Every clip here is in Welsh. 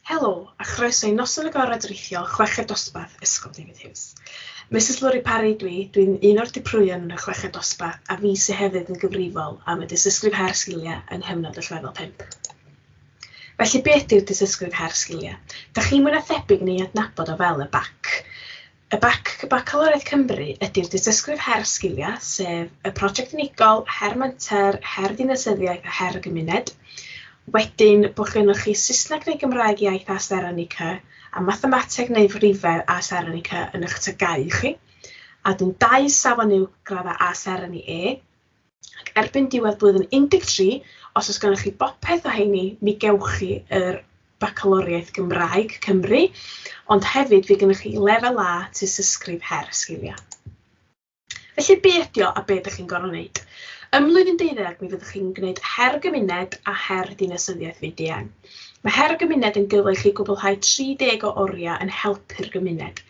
Helo, a chroeso i Noson Agored Rithiol chweched dosbarth Ysgol David Hughes. Mrs Lori Parry dwi'n un o'r diprwyon yn y chweched dosbarth a fi sydd hefyd yn gyfrifol am y dysysgrif her sgiliau yng nghyfnod y lefel 5. Felly beth yw'r dysysgrif her sgiliau? Da chi'n mwy na thebyg neu adnabod o fel y BAC. Y BAC Bacalwriaeth Cymru ydy'r dysysgrif her sgiliau, sef y prosiect unigol, her menter, her dinasyddiaeth a her gymuned. Wedyn, bod gennych chi Saesneg neu Gymraeg iaith a Seronica, a mathemateg neu frifau a Seronica yn eich tygau chi. A dwi'n 2 safon uwchradd a Seroni E. Ac erbyn diwedd blwyddyn 13, os oes gennych chi bopeth o heini, mi gewch chi yr Bacalwriaeth Gymraeg Cymru, ond hefyd fe gennych chi lefel A dysysgrif her sgiliau. Felly be ydi o a be ydych chi'n gorfod wneud? Ym mlwyddyn 12 mi fyddwch chi'n gwneud her gymuned a her dinasyddiaeth YDH. Mae her gymuned yn gyfle i chi gwblhau 30 o oriau yn helpu'r gymuned.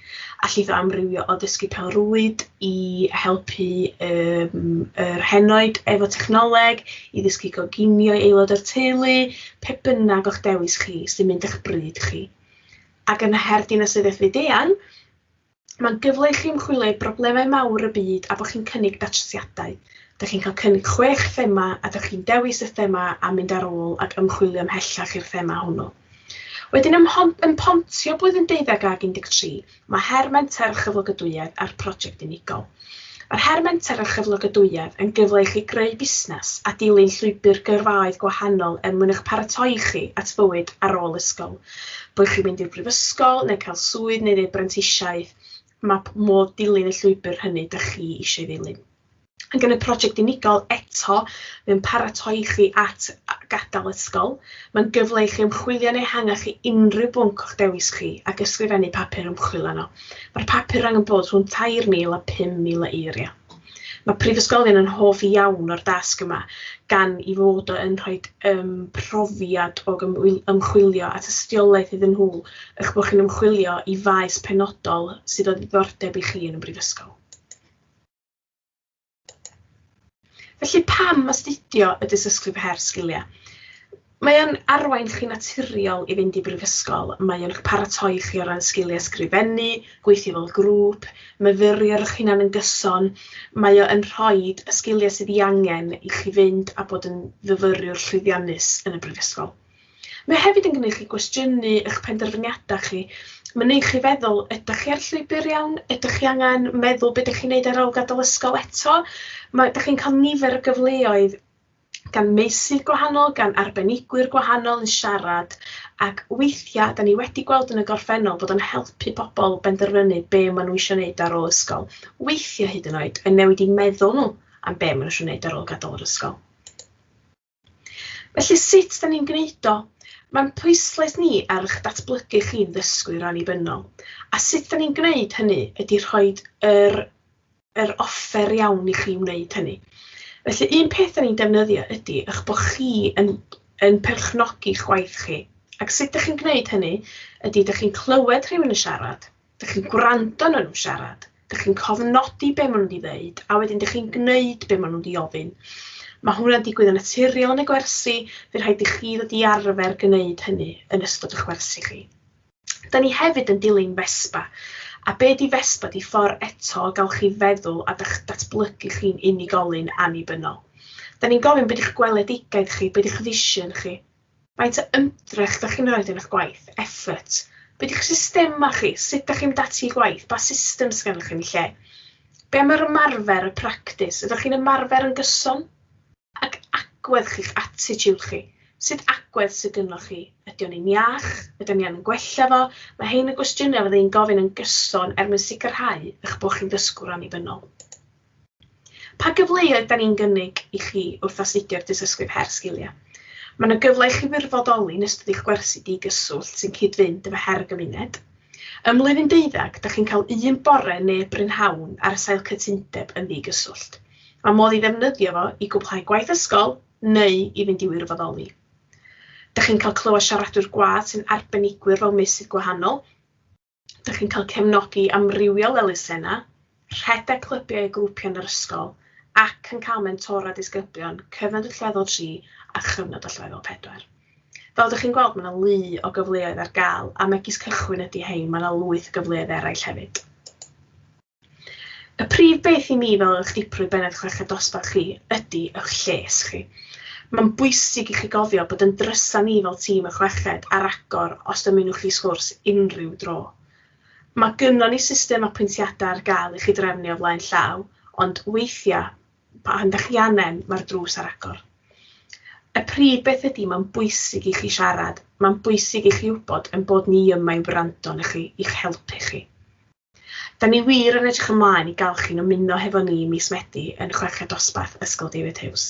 Allith o amrywio o ddysgu pêl-rwyd i helpu yr henoed efo technoleg, i ddysgu goginio aelod o'r teulu, pe bynnag o'ch dewis chi sy'n mynd eich bryd chi. Ac yn her dinasyddiaeth YDH, mae'n gyfle i chi ymchwilio broblemau mawr y byd a bod chi'n cynnig datrysiadau. Dych chi'n cael cynnig 6 thema a dych chi'n dewis y thema a mynd ar ôl ac ymchwilio ymhellach i'r thema hwnnw. Wedyn yn pontio blwyddyn 12 ag 13, mae her menter chyflogadwyedd a'r prosiect unigol. Mae'r her menter chyflogadwyedd yn gyfle i chi greu busnes a dilyn llwybr gyrfaoedd gwahanol mwyn eich paratoi chi at fywyd ar ôl ysgol. Bod chi'n mynd i'r brifysgol neu cael swydd neu wneud brentisiaeth, mae modd dilyn y llwybr hynny dych chi eisiau ddilyn. Ac yn y prosiect unigol eto, mae'n paratoi chi at gadael ysgol. Mae'n gyfle i chi ymchwilio neu hangach chi unrhyw bwnc o'ch dewis chi ac ysgrifennu papur ymchwil yno. Mae'r papur angen bod rhwng 3,000 a 5,000 eiriau. Mae prifysgolion yn hoff iawn o'r dasg yma gan i fod yn rhoi profiad o ymchwilio at ystiolaeth iddyn nhw eich bod chi'n ymchwilio i faes penodol sydd o ddiddordeb i chi yn y brifysgol. Felly pam astudio y dysysgrif her sgiliau? Mae o'n arwain chi naturiol i fynd i brifysgol. Mae o'n paratoi chi o ran sgiliau ysgrifennu, gweithio fel grŵp, myfyrio'r eich hunan yn gyson. Mae o'n rhoi y sgiliau sydd i angen i chi fynd a bod yn fyfyriwr llwyddiannus yn y brifysgol. Mae hefyd yn gwneud chi gwestiynu eich penderfyniadau chi. Mae'n gwneud chi feddwl, ydych chi ar llwybr iawn? Ydych chi angen meddwl beth ydych chi'n gwneud ar ôl gadael ysgol eto? Ydych chi'n cael nifer o gyfleoedd gan meysydd gwahanol, gan arbenigwyr gwahanol yn siarad, ac weithiau, da ni wedi gweld yn y gorffennol bod yn helpu pobl benderfynu be maen nhw eisiau gwneud ar ôl ysgol. Weithiau hyd yn oed yn newid i meddwl nhw am be maen nhw eisiau gwneud ar ôl gadael yr ysgol. Felly sut da ni'n gwneud o? Mae'n pwyslais ni ar eich datblygu chi'n ddysgwyr annibynnol. A sut da ni'n gwneud hynny ydy rhoi yr offer iawn i chi wneud hynny. Felly un peth da ni'n defnyddio ydy eich bod chi yn perchnogi chwaith chi. Ac sut da chi'n gwneud hynny ydy da chi'n clywed rhywun yn siarad, da chi'n gwrando nhw yn siarad, da chi'n cofnodi be maen nhw wedi dweud, a wedyn da chi'n gwneud be maen nhw wedi ofyn. Mae hwnna'n digwydd yn naturiol yn y gwersi, fe rhaid i chi ddod i arfer gwneud hynny yn ystod eich gwersi chi. Da ni hefyd yn dilyn Vespa, a be di Vespa di ffordd eto o gael chi feddwl a datblygu chi'n unigolyn annibynnol. Da ni'n gofyn beth i'ch gweledigaeth chi, beth i'ch vision chi. Faint o ymdrech da chi'n rhoi yn eich gwaith, effort. Beth i'ch systema chi, sut da chi'n dati i gwaith, ba systems gan chi'n lle. Be am yr ymarfer, y practis, ydych chi'n ymarfer yn gyson? Ac agwedd chi'ch attitude chi. Sut agwedd sydd gynnwch chi? Ydy o'n un iach? Ydy o'n gwella fo? Mae hein y gwestiynau fydda i'n gofyn yn gyson mwyn sicrhau eich bod chi'n ddysgwr annibynnol. Pa gyfleoedd da ni'n gynnig i chi wrth astudio'r dysysgrif her sgiliau? Mae yna gyfle i chi wirfoddoli yn ystod eich gwersi digyswllt sy'n cyd-fynd efo her gymuned. Ym mlwyddyn 12, da chi'n cael 1 bore neu brynhawn ar y sail cytundeb yn ddigyswllt. Mae modd i ddefnyddio fo i gwblhau gwaith ysgol neu i fynd i wirfoddoli. Da chi'n cael clywed siaradwyr gwadd sy'n arbenigwyr fel meysydd gwahanol. Da chi'n cael cefnogi amrywiol elusennau, rhedeg clybiau grwpiau yn yr ysgol, ac yn cael mentora disgyblion cyfnod y llefel 3 a chyfnod y llefel 4. Fel ydych chi'n gweld, mae yna lu o gyfleoedd ar gael, a megis cychwyn ydy hein, mae yna lwyth o gyfleoedd eraill hefyd. Y prif beth i mi fel eich Dirprwy Bennaeth chweched dosbarth chi ydy eich lles chi. Mae'n bwysig i chi gofio bod yn drysa ni fel tîm y chweched ar agor os dymunwch chi sgwrs unrhyw dro. Mae gynnon ni system apwyntiadau ar gael i chi drefnu o flaen llaw, ond weithiau, pan ydych chi anen, mae'r drws ar agor. Y prif beth ydy mae'n bwysig i chi siarad, mae'n bwysig i chi wybod yn bod ni yma i'w wrando i chi, i'ch helpu chi. Da ni wir yn edrych ymlaen i gael chi'n ymuno hefo ni mis Medi yn chweched dosbarth Ysgol David Hughes.